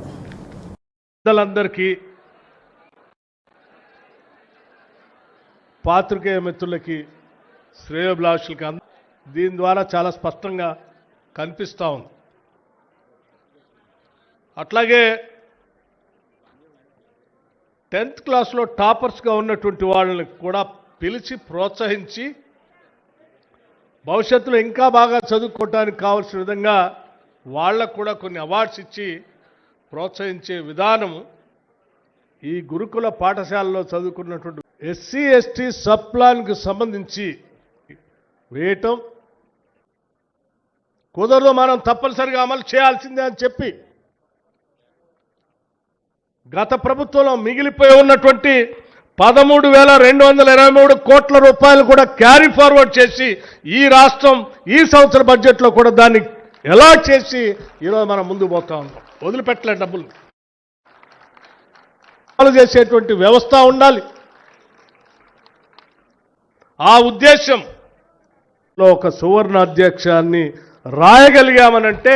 పెద్దలందరికీ, పాత్రికేయ మిత్రులకి, శ్రేయోభిలాషులకి దీని ద్వారా చాలా స్పష్టంగా కనిపిస్తూ ఉంది. అట్లాగే 10th క్లాస్లో టాపర్స్గా ఉన్నటువంటి వాళ్ళని కూడా పిలిచి ప్రోత్సహించి భవిష్యత్తులో ఇంకా బాగా చదువుకోవడానికి కావాల్సిన విధంగా వాళ్ళకు కూడా కొన్ని అవార్డ్స్ ఇచ్చి ప్రోత్సహించే విధానం ఈ గురుకుల పాఠశాలలో చదువుకున్నటువంటి ఎస్సీ ఎస్టీ సబ్ ప్లాన్కి సంబంధించి వేయటం కుదరదు, మనం తప్పనిసరిగా అమలు చేయాల్సిందే అని చెప్పి గత ప్రభుత్వంలో మిగిలిపోయి ఉన్నటువంటి 13,223 కోట్ల రూపాయలు కూడా క్యారీ ఫార్వర్డ్ చేసి ఈ రాష్ట్రం ఈ సంవత్సర బడ్జెట్లో కూడా దాన్ని ఎలా చేసి ఈరోజు మనం ముందుకు పోతా ఉన్నాం. వదిలిపెట్టలే డబ్బులు చేసేటువంటి వ్యవస్థ ఉండాలి. ఆ ఉద్దేశంలో ఒక సువర్ణ అధ్యక్షాన్ని రాయగలిగామనంటే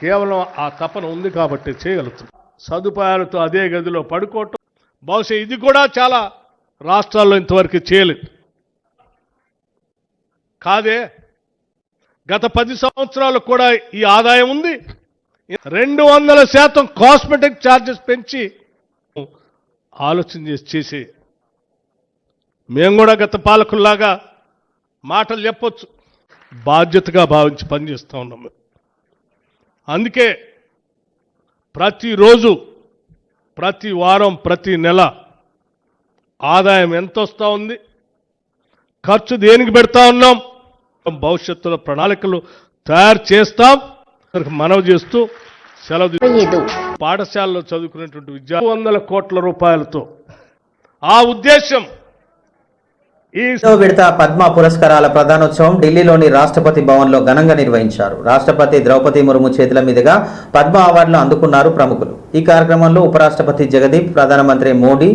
కేవలం ఆ తపన ఉంది కాబట్టి చేయగలుగుతాం. సదుపాయాలతో అదే గదిలో పడుకోవటం, బహుశా ఇది కూడా చాలా రాష్ట్రాల్లో ఇంతవరకు చేయలేదు. కాదే, గత 10 సంవత్సరాలు కూడా ఈ ఆదాయం ఉంది. 200% కాస్మెటిక్ ఛార్జెస్ పెంచి ఆలోచన చేసి మేము కూడా గత పాలకుల్లాగా మాటలు చెప్పొచ్చు, బాధ్యతగా భావించి పనిచేస్తూ ఉన్నాము. అందుకే ప్రతిరోజు, ప్రతి వారం, ప్రతి నెల ఆదాయం ఎంత వస్తూ ఉంది, ఖర్చు దేనికి పెడతా ఉన్నాం, భవిష్యత్తులో ప్రణాళికలు తయారు చేస్తాం. మనవి చేస్తూ సెలవు. పాఠశాలలో చదువుకునేటువంటి విద్యార్థులు 100 కోట్ల రూపాయలతో ఆ ఉద్దేశం. ఈ విడత పద్మ పురస్కారాల ప్రధానోత్సవం ఢిల్లీలోని రాష్ట్రపతి భవన్లో ఘనంగా నిర్వహించారు. రాష్ట్రపతి ద్రౌపది ముర్ము చేతుల మీదుగా పద్మ అవార్డులు అందుకున్నారు ప్రముఖులు. ఈ కార్యక్రమంలో ఉపరాష్ట్రపతి జగదీప్, ప్రధానమంత్రి మోడీ,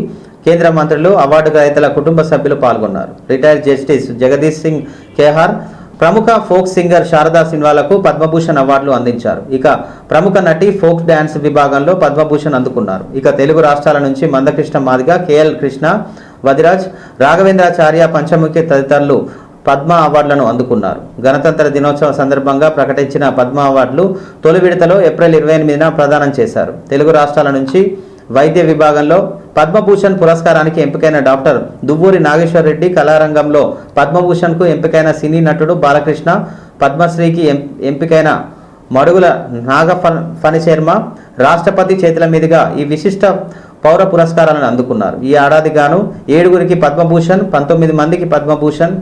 కేంద్ర మంత్రులు, అవార్డు గ్రహీతల కుటుంబ సభ్యులు పాల్గొన్నారు. రిటైర్డ్ జస్టిస్ జగదీష్ సింగ్ ఖేహార్, ప్రముఖ ఫోక్ సింగర్ శారదా సిన్వాలకు పద్మభూషణ్ అవార్డులు అందించారు. ఇక ప్రముఖ నటి ఫోక్ డ్యాన్స్ విభాగంలో పద్మభూషణ్ అందుకున్నారు. ఇక తెలుగు రాష్ట్రాల నుంచి మందకృష్ణ మాదిగ, కేఎల్ కృష్ణ, వదిరాజ్, రాఘవేంద్రాచార్య, పంచముఖి తదితరులు పద్మ అవార్డులను అందుకున్నారు. గణతంత్ర దినోత్సవ సందర్భంగా ప్రకటించిన పద్మ అవార్డులు తొలి విడతలో ఏప్రిల్ 28న ప్రదానం చేశారు. తెలుగు రాష్ట్రాల నుంచి వైద్య విభాగంలో పద్మభూషణ్ పురస్కారానికి ఎంపికైన డాక్టర్ దువ్వూరి నాగేశ్వర్ రెడ్డి, కళారంగంలో పద్మభూషణ్కు ఎంపికైన సినీ నటుడు బాలకృష్ణ, పద్మశ్రీకి ఎంపికైన మడుగుల నాగఫణిశర్మ రాష్ట్రపతి చేతుల మీదుగా ఈ విశిష్ట పౌర పురస్కారాలను అందుకున్నారు. ఈ ఏడాది గాను 7గురికి పద్మభూషణ్, 19 మందికి పద్మభూషణ్,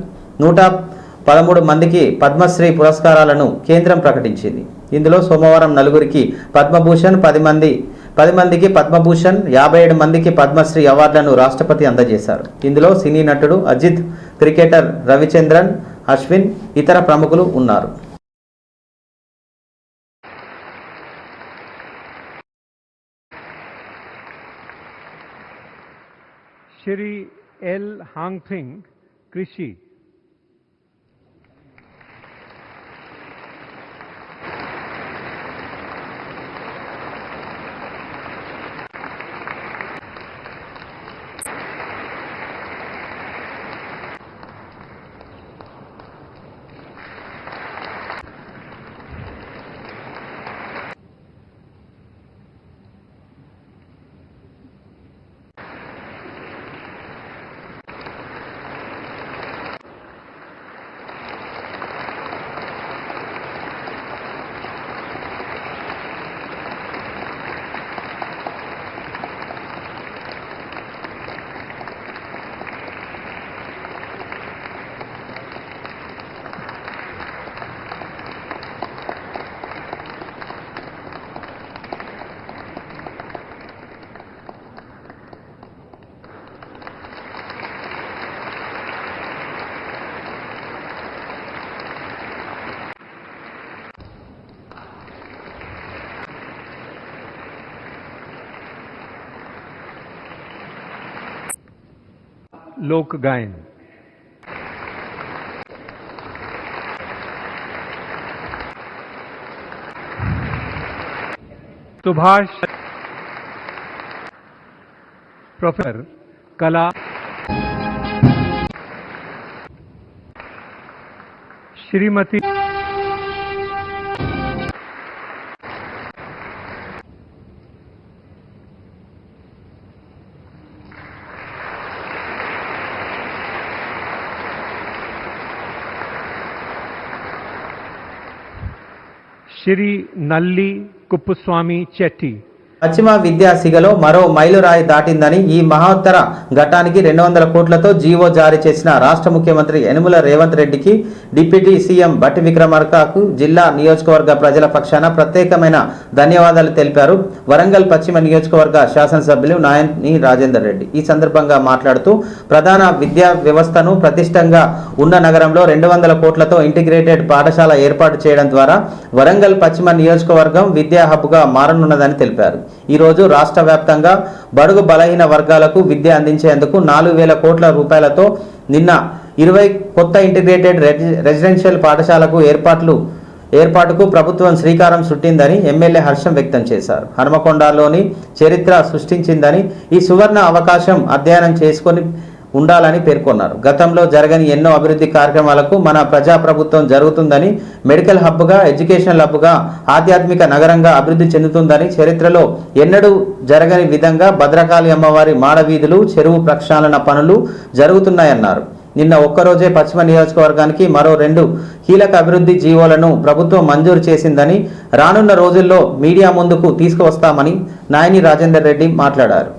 113 మందికి పద్మశ్రీ పురస్కారాలను కేంద్రం ప్రకటించింది. ఇందులో సోమవారం 4గురికి పద్మభూషణ్, 10 మందికి పద్మభూషణ్, 57 మందికి పద్మశ్రీ అవార్డులను రాష్ట్రపతి అందజేశారు. ఇందులో సినీ నటుడు అజిత్, క్రికెటర్ రవిచంద్రన్ అశ్విన్, ఇతర ప్రముఖులు ఉన్నారు. श्री एल हांगफिंग, कृषि। लोक गायन। सुभाष, प्रोफेसर कला, श्रीमती श्री नल्ली कुप्पुस्वामी चेट्टी। పశ్చిమ విద్యాసిగలో మరో మైలురాయి దాటిందని ఈ మహోత్తర ఘట్టానికి 200 కోట్లతో జీవో జారీ చేసిన రాష్ట్ర ముఖ్యమంత్రి యనుమల రేవంత్ రెడ్డికి, డిప్యూటీ సీఎం బట్టి విక్రమార్కకు జిల్లా నియోజకవర్గ ప్రజల పక్షాన ప్రత్యేకమైన ధన్యవాదాలు తెలిపారు వరంగల్ పశ్చిమ నియోజకవర్గ శాసనసభ్యులు నాయని రాజేందర్ రెడ్డి. ఈ సందర్భంగా మాట్లాడుతూ ప్రధాన విద్యా వ్యవస్థను ప్రతిష్టంగా ఉన్న నగరంలో 200 కోట్లతో ఇంటిగ్రేటెడ్ పాఠశాల ఏర్పాటు చేయడం ద్వారా వరంగల్ పశ్చిమ నియోజకవర్గం విద్యా హబ్గా మారనున్నదని తెలిపారు. ఈ రోజు రాష్ట్ర వ్యాప్తంగా బడుగు బలహీన వర్గాలకు విద్య అందించేందుకు 4,000 కోట్ల రూపాయలతో నిన్న 20 కొత్త ఇంటిగ్రేటెడ్ రెసిడెన్షియల్ పాఠశాలకు ఏర్పాటుకు ప్రభుత్వం శ్రీకారం చుట్టిందని ఎమ్మెల్యే హర్షం వ్యక్తం చేశారు. హనుమకొండలోని చరిత్ర సృష్టించిందని, ఈ సువర్ణ అవకాశం అధ్యయనం చేసుకొని ఉండాలని పేర్కొన్నారు. గతంలో జరగని ఎన్నో అభివృద్ధి కార్యక్రమాలకు మన ప్రజాప్రభుత్వం జరుగుతుందని, మెడికల్ హబ్గా, ఎడ్యుకేషనల్ హబ్గా, ఆధ్యాత్మిక నగరంగా అభివృద్ధి చెందుతుందని, చరిత్రలో ఎన్నడూ జరగని విధంగా భద్రకాళి అమ్మవారి మాడవీధులు, చెరువు ప్రక్షాళన పనులు జరుగుతున్నాయన్నారు. నిన్న ఒక్కరోజే పశ్చిమ నియోజకవర్గానికి మరో 2 కీలక అభివృద్ధి జీవోలను ప్రభుత్వం మంజూరు చేసిందని, రానున్న రోజుల్లో మీడియా ముందుకు తీసుకువస్తామని నాయని రాజేందర్ రెడ్డి మాట్లాడారు.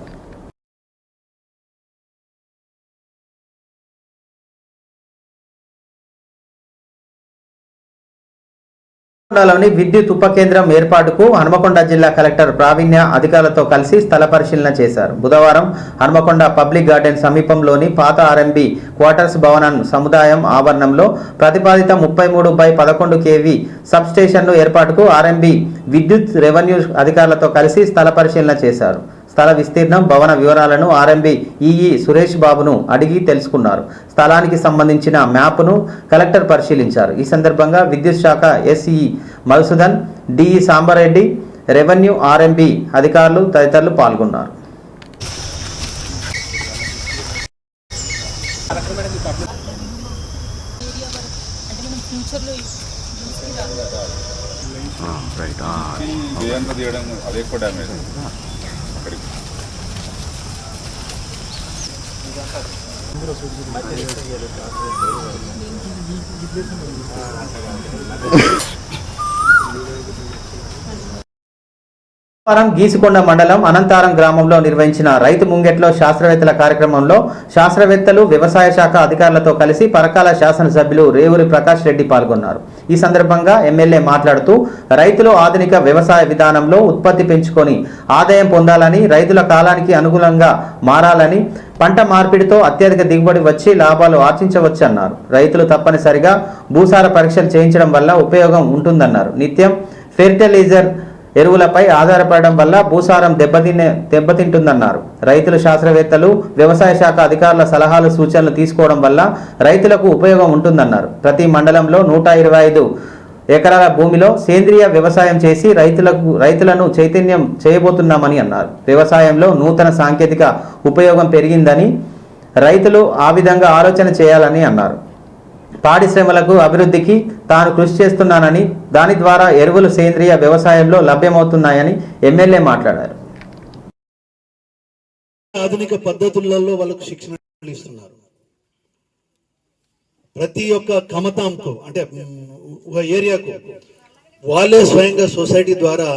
హన్మకొండలోని విద్యుత్ ఉప కేంద్రం ఏర్పాటుకు హన్మకొండ జిల్లా కలెక్టర్ ప్రావీణ్య అధికారులతో కలిసి స్థల పరిశీలన చేశారు. బుధవారం హన్మకొండ పబ్లిక్ గార్డెన్ సమీపంలోని పాత ఆర్ఎంబి క్వార్టర్స్ భవనం సముదాయం ఆవరణంలో ప్రతిపాదిత 33/11 kV సబ్ స్టేషన్ను ఏర్పాటుకు ఆర్ఎంబి విద్యుత్ రెవెన్యూ అధికారులతో కలిసి స్థల పరిశీలన చేశారు. స్థల విస్తీర్ణం, భవన వివరాలను ఆర్ఎంబి ఈఈ సురేష్ బాబును అడిగి తెలుసుకున్నారు. స్థలానికి సంబంధించిన మ్యాప్ను కలెక్టర్ పరిశీలించారు. ఈ సందర్భంగా విద్యుత్ శాఖ SE Madhusudan, DE Sambareddy, revenue, RMB అధికారులు తదితరులు పాల్గొన్నారు. గీసుకొండ మండలం అనంతారం గ్రామంలో నిర్వహించిన రైతు ముంగెట్లో శాస్త్రవేత్తల కార్యక్రమంలో శాస్త్రవేత్తలు, వ్యవసాయ శాఖ అధికారులతో కలిసి పరకాల శాసనసభ్యులు రేవూరి ప్రకాష్ రెడ్డి పాల్గొన్నారు. ఈ సందర్భంగా ఎమ్మెల్యే మాట్లాడుతూ రైతులు ఆధునిక వ్యవసాయ విధానంలో ఉత్పత్తి పెంచుకొని ఆదాయం పొందాలని, రైతుల కాలానికి అనుగుణంగా మారాలని, పంట మార్పిడితో అత్యధిక దిగుబడి వచ్చి లాభాలు ఆర్జించవచ్చన్నారు. రైతులు తప్పనిసరిగా భూసార పరీక్షలు చేయించడం వల్ల ఉపయోగం ఉంటుందన్నారు. నిత్యం ఫెర్టిలైజర్ ఎరువులపై ఆధారపడడం వల్ల భూసారం దెబ్బతింటుందన్నారు. రైతులు శాస్త్రవేత్తలు, వ్యవసాయ శాఖ అధికారుల సలహాలు, సూచనలు తీసుకోవడం వల్ల రైతులకు ఉపయోగం ఉంటుందన్నారు. ప్రతి మండలంలో 125 ఎకరాల భూమిలో సేంద్రియ వ్యవసాయం చేసి రైతులను చైతన్యం చేయబోతున్నామని అన్నారు. వ్యవసాయంలో నూతన సాంకేతిక ఉపయోగం పెరిగిందని, రైతులు ఆ విధంగా ఆలోచన చేయాలని అన్నారు. పాడిశ్రమలకు అభివృద్ధికి తాను కృషి చేస్తున్నానని, దాని ద్వారా ఎరువులు సేంద్రియ వ్యవసాయంలో లభ్యమవుతున్నాయని ఎమ్మెల్యే మాట్లాడారు. ఆధునిక పద్ధతులలో వాళ్ళకు శిక్షణ ఇస్తున్నారు. ప్రతి ఒక్క కమతాంకు అంటే ఒక ఏరియాకు వాళ్ళే స్వయంగా సొసైటీ ద్వారా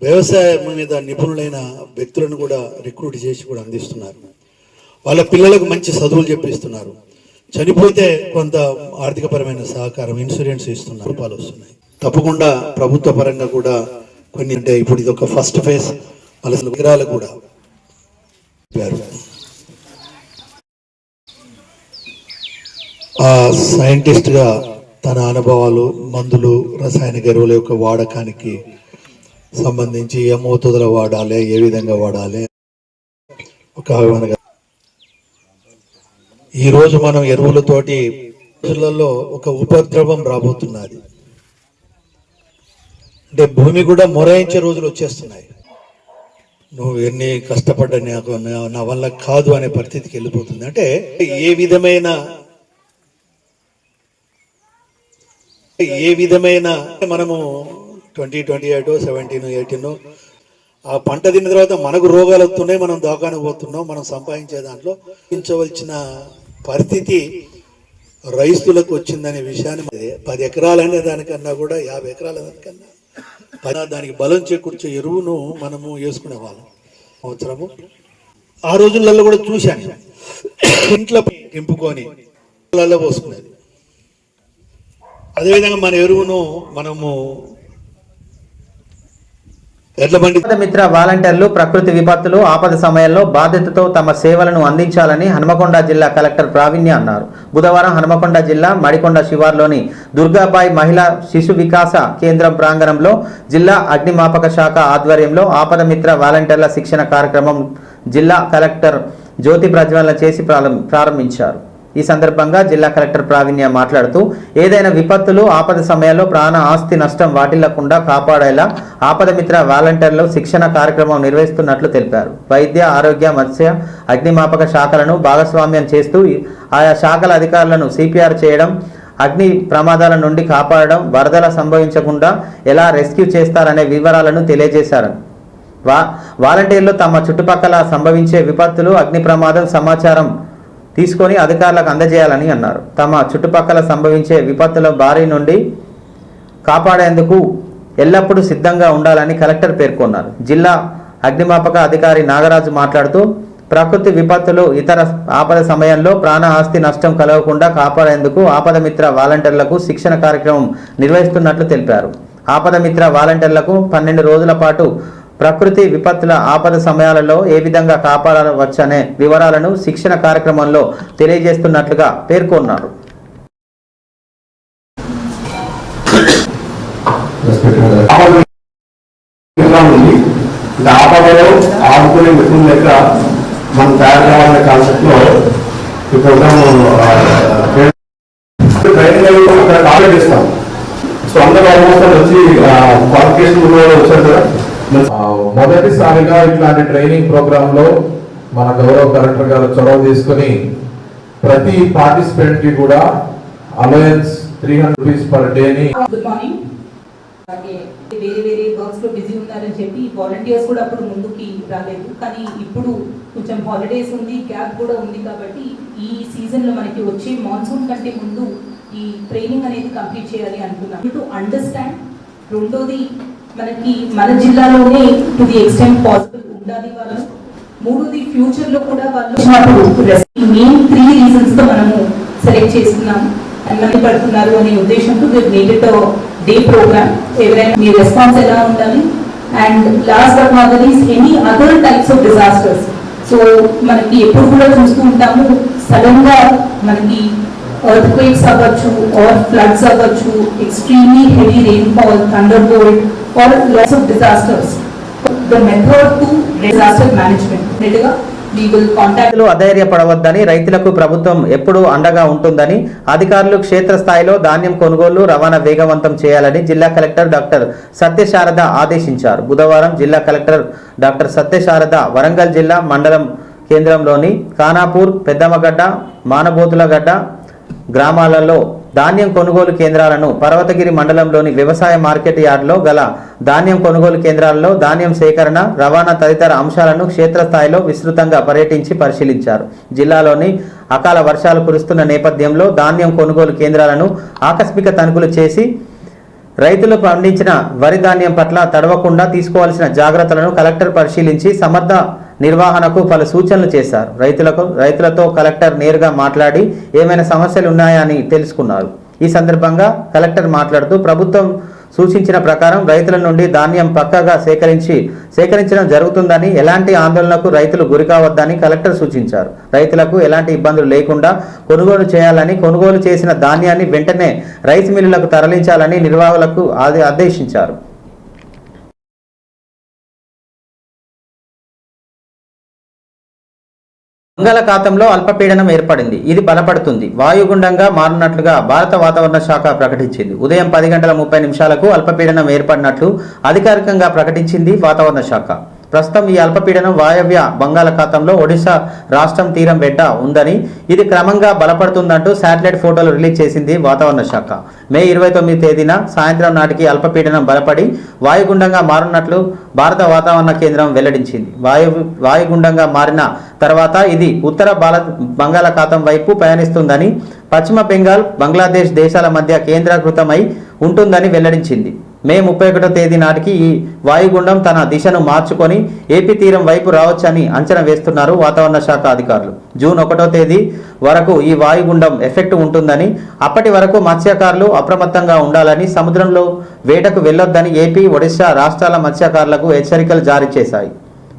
వ్యవసాయం మీద నిపుణులైన వ్యక్తులను కూడా రిక్రూట్ చేసి కూడా అందిస్తున్నారు. వాళ్ళ పిల్లలకు మంచి చదువులు చెప్పిస్తున్నారు. చనిపోతే కొంత ఆర్థికపరమైన సహకారం, ఇన్సూరెన్స్ ఇస్తున్నారు, రూపాయలు వస్తున్నాయి. తప్పకుండా ప్రభుత్వ పరంగా కూడా కొన్ని, అంటే ఇప్పుడు ఇది ఒక ఫస్ట్ ఫేజ్, వాళ్ళ విగ్రహాలు కూడా సైంటిస్ట్గా తన అనుభవాలు, మందులు, రసాయనిక ఎరువుల యొక్క వాడకానికి సంబంధించి ఏ మోతాదులో వాడాలి, ఏ విధంగా వాడాలి ఒక అవగాహన. ఈరోజు మనం ఎరువులతోటి రోజులలో ఒక ఉపద్రవం రాబోతున్నది. అంటే భూమి కూడా మొరాయించే రోజులు వచ్చేస్తున్నాయి. నువ్వు ఎన్ని కష్టపడ్డా నా వల్ల కాదు అనే పరిస్థితికి వెళ్ళిపోతుంది. అంటే ఏ విధమైన మనము 2028, 17, 18 ఆ పంట తిన్న తర్వాత మనకు రోగాలు వస్తున్నాయి, మనం దవాఖానకు పోతున్నాం, మనం సంపాదించే దాంట్లో పెంచవలసిన పరిస్థితి రైతులకు వచ్చిందనే విషయాన్ని 10 ఎకరాలనే దానికన్నా కూడా 50 ఎకరాల దానికన్నా దానికి బలం చేకూర్చే ఎరువును మనము వేసుకునే వాళ్ళం సంవత్సరము. ఆ రోజులలో కూడా చూశాను, ఇంట్లో నింపుకొని పోసుకునేది. అదేవిధంగా మన ఎరువును మనము మిత్ర వాలంటీర్లు ప్రకృతి విపత్తులు, ఆపద సమయంలో బాధ్యతతో తమ సేవలను అందించాలని హన్మకొండ జిల్లా కలెక్టర్ ప్రావీణ్య అన్నారు. బుధవారం హన్మకొండ జిల్లా మడికొండ శివార్లోని దుర్గాబాయి మహిళా శిశు వికాస కేంద్రం ప్రాంగణంలో జిల్లా అగ్నిమాపక శాఖ ఆధ్వర్యంలో ఆపద మిత్ర వాలంటీర్ల శిక్షణ కార్యక్రమం జిల్లా కలెక్టర్ జ్యోతి ప్రజ్వలన చేసి ప్రారంభించారు. ఈ సందర్భంగా జిల్లా కలెక్టర్ ప్రావీణ్య మాట్లాడుతూ ఏదైనా విపత్తులు ఆపద సమయాల్లో ప్రాణ ఆస్తి నష్టం వాటిల్లకుండా కాపాడేలా ఆపద మిత్ర వాలంటీర్లు శిక్షణ కార్యక్రమం నిర్వహిస్తున్నట్లు తెలిపారు. వైద్య, ఆరోగ్య, మత్స్య, అగ్నిమాపక శాఖలను భాగస్వామ్యం చేస్తూ ఆయా శాఖల అధికారులను సిపిఆర్ చేయడం, అగ్ని ప్రమాదాల నుండి కాపాడడం, వరదల సంభవించకుండా ఎలా రెస్క్యూ చేస్తారనే వివరాలను తెలియజేశారు. వాలంటీర్లు తమ చుట్టుపక్కల సంభవించే విపత్తులు, అగ్ని ప్రమాదం సమాచారం తీసుకొని అధికారులకు అందజేయాలని అన్నారు. తమ చుట్టుపక్కల సంభవించే విపత్తుల బారి నుండి కాపాడేందుకు ఎల్లప్పుడూ సిద్ధంగా ఉండాలని కలెక్టర్ పేర్కొన్నారు. జిల్లా అగ్నిమాపక అధికారి నాగరాజు మాట్లాడుతూ ప్రకృతి విపత్తులు, ఇతర ఆపద సమయంలో ప్రాణ ఆస్తి నష్టం కలగకుండా కాపాడేందుకు ఆపద మిత్ర వాలంటీర్లకు శిక్షణ కార్యక్రమం నిర్వహిస్తున్నట్లు తెలిపారు. ఆపద మిత్ర వాలంటీర్లకు 12 రోజుల పాటు ప్రకృతి విపత్తుల ఆపద సమయాలలో ఏ విధంగా కాపాడవచ్చనే వివరాలను శిక్షణ కార్యక్రమంలో తెలియజేస్తున్నట్లుగా పేర్కొన్నారు. ఆపదలో ఆదుకునే మిత్రుల లెక్క మనం తయారు కావాలనే కాన్సెప్ట్ లో ఈ ప్రోగ్రామ్ ట్రైనింగ్ ఆల్రెడీ ఇస్తాం. సో అందరూ ఆల్మోస్ట్ వచ్చి క్వాలిఫికేషన్ వచ్చారు కదా. మొదటిసారిగా ఇట్లాంటి ట్రైనింగ్ ప్రోగ్రామ్ లో మన గౌరవ కలెక్టర్ గారు చొరవ తీసుకుని ప్రతి పార్టిసిపెంట్ కి కూడా అలయన్స్ 300 రూపీస్ పర్ డే ని. Good morning. వేరే వేరే వర్క్స్ లో బిజీ ఉన్నారని చెప్పి వాలంటీర్స్ కూడా అప్పుడు ముందుకి రాలేదు. కానీ ఇప్పుడు కొంచెం హాలిడేస్ ఉంది, గ్యాప్ కూడా ఉంది కాబట్టి ఈ సీజన్ లో మనకి వచ్చే మాన్సూన్ కంటే ముందు ఈ ట్రైనింగ్ అనేది కంప్లీట్ చేయాలి అనుకున్నాం. To understand. రెండోది మనకి మన జిల్లాలోనే టు ది ఎక్స్టెంట్ పాసిబుల్ ఉండాలి వాళ్ళు. మూడోది ఫ్యూచర్ లో కూడా వాళ్ళు మెయిన్ 3 రీజన్స్ తో మనము సెలెక్ట్ చేసుకున్నాము. అన్నది పడుతున్నారు అనే ఉద్దేశంతో నీడెడ్ డే ప్రోగ్రామ్. ఎవరైనా మీ రెస్పాన్స్ ఎలా ఉండాలి. And last but not least any other types of disasters. So మనకి ఎప్పుడు కూడా చూస్తూ ఉంటాము, సడన్ గా మనకి ఎర్త్ క్వేక్స్ అవ్వచ్చు, ఆర్ ఫ్లడ్స్ అవ్వచ్చు, extremely heavy rainfall, thunderbolt, or lots of disasters. The method to disaster management గా అధైర్యపడవద్దని, రైతులకు ప్రభుత్వం ఎప్పుడూ అండగా ఉంటుందని, అధికారులు క్షేత్రస్థాయిలో ధాన్యం కొనుగోలు, రవాణా వేగవంతం చేయాలని జిల్లా కలెక్టర్ డాక్టర్ సత్యశారద ఆదేశించారు. బుధవారం జిల్లా కలెక్టర్ డాక్టర్ సత్యశారద వరంగల్ జిల్లా మండలం కేంద్రంలోని ఖానాపూర్, పెద్దమ్మగడ్డ, మానబోతులగడ్డ గ్రామాలలో ధాన్యం కొనుగోలు కేంద్రాలను, పర్వతగిరి మండలంలోని వ్యవసాయ మార్కెట్ యార్డులో గల ధాన్యం కొనుగోలు కేంద్రాల్లో ధాన్యం సేకరణ, రవాణా తదితర అంశాలను క్షేత్రస్థాయిలో విస్తృతంగా పర్యటించి పరిశీలించారు. జిల్లాలోని అకాల వర్షాలు కురుస్తున్న నేపథ్యంలో ధాన్యం కొనుగోలు కేంద్రాలను ఆకస్మిక తనిఖీలు చేసి రైతులు పండించిన వరి ధాన్యం పట్ల తడవకుండా తీసుకోవాల్సిన జాగ్రత్తలను కలెక్టర్ పరిశీలించి సమర్థ నిర్వహణకు పలు సూచనలు చేశారు. రైతులతో కలెక్టర్ నేరుగా మాట్లాడి ఏమైనా సమస్యలు ఉన్నాయా అని తెలుసుకున్నారు. ఈ సందర్భంగా కలెక్టర్ మాట్లాడుతూ ప్రభుత్వం సూచించిన ప్రకారం రైతుల నుండి ధాన్యం పక్కాగా సేకరించడం జరుగుతుందని, ఎలాంటి ఆందోళనకు రైతులు గురికావద్దని కలెక్టర్ సూచించారు. రైతులకు ఎలాంటి ఇబ్బందులు లేకుండా కొనుగోలు చేయాలని, కొనుగోలు చేసిన ధాన్యాన్ని వెంటనే రైస్ మిల్లులకు తరలించాలని నిర్వాహకులకు ఆదేశించారు. బంగాళాఖాతంలో అల్పపీడనం ఏర్పడింది. ఇది బలపడుతుంది, వాయుగుండంగా మారినట్లుగా భారత వాతావరణ శాఖ ప్రకటించింది. ఉదయం 10:30 అల్పపీడనం ఏర్పడినట్లు అధికారికంగా ప్రకటించింది వాతావరణ శాఖ. ప్రస్తుతం ఈ అల్పపీడనం వాయవ్య బంగాళాఖాతంలో ఒడిశా రాష్ట్రం తీరం వెంట ఉందని, ఇది క్రమంగా బలపడుతుందంటూ శాటిలైట్ ఫోటోలు రిలీజ్ చేసింది వాతావరణ శాఖ. మే 29 తేదీన సాయంత్రం నాటికి అల్పపీడనం బలపడి వాయుగుండంగా మారున్నట్లు భారత వాతావరణ కేంద్రం వెల్లడించింది. వాయుగుండంగా మారిన తర్వాత ఇది ఉత్తర బంగాళాఖాతం వైపు పయనిస్తుందని, పశ్చిమ బెంగాల్, బంగ్లాదేశ్ దేశాల మధ్య కేంద్రీకృతమై ఉంటుందని వెల్లడించింది. మే 31 తేదీ నాటికి ఈ వాయుగుండం తన దిశను మార్చుకొని ఏపీ తీరం వైపు రావచ్చని అంచనా వేస్తున్నారు వాతావరణ శాఖ అధికారులు. జూన్ 1 తేదీ వరకు ఈ వాయుగుండం ఎఫెక్ట్ ఉంటుందని, అప్పటి వరకు మత్స్యకారులు అప్రమత్తంగా ఉండాలని, సముద్రంలో వేటకు వెళ్లొద్దని ఏపీ, ఒడిశా రాష్ట్రాల మత్స్యకారులకు హెచ్చరికలు జారీ చేశాయి.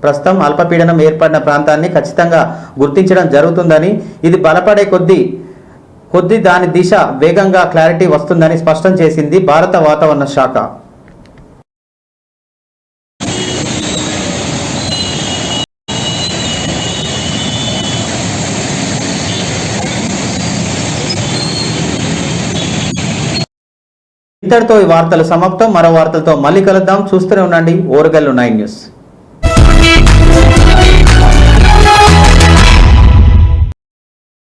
ప్రస్తుతం అల్పపీడనం ఏర్పడిన ప్రాంతాన్ని ఖచ్చితంగా గుర్తించడం జరుగుతుందని, ఇది బలపడే కొద్దీ దాని దిశ వేగంగా క్లారిటీ వస్తుందని స్పష్టం చేసింది భారత వాతావరణ శాఖ. ఇంతటితో ఈ వార్తలు సమాప్తం. మరో వార్తలతో మళ్ళీ కలుద్దాం. చూస్తూనే ఉండండి ఓరుగల్లు 9 న్యూస్.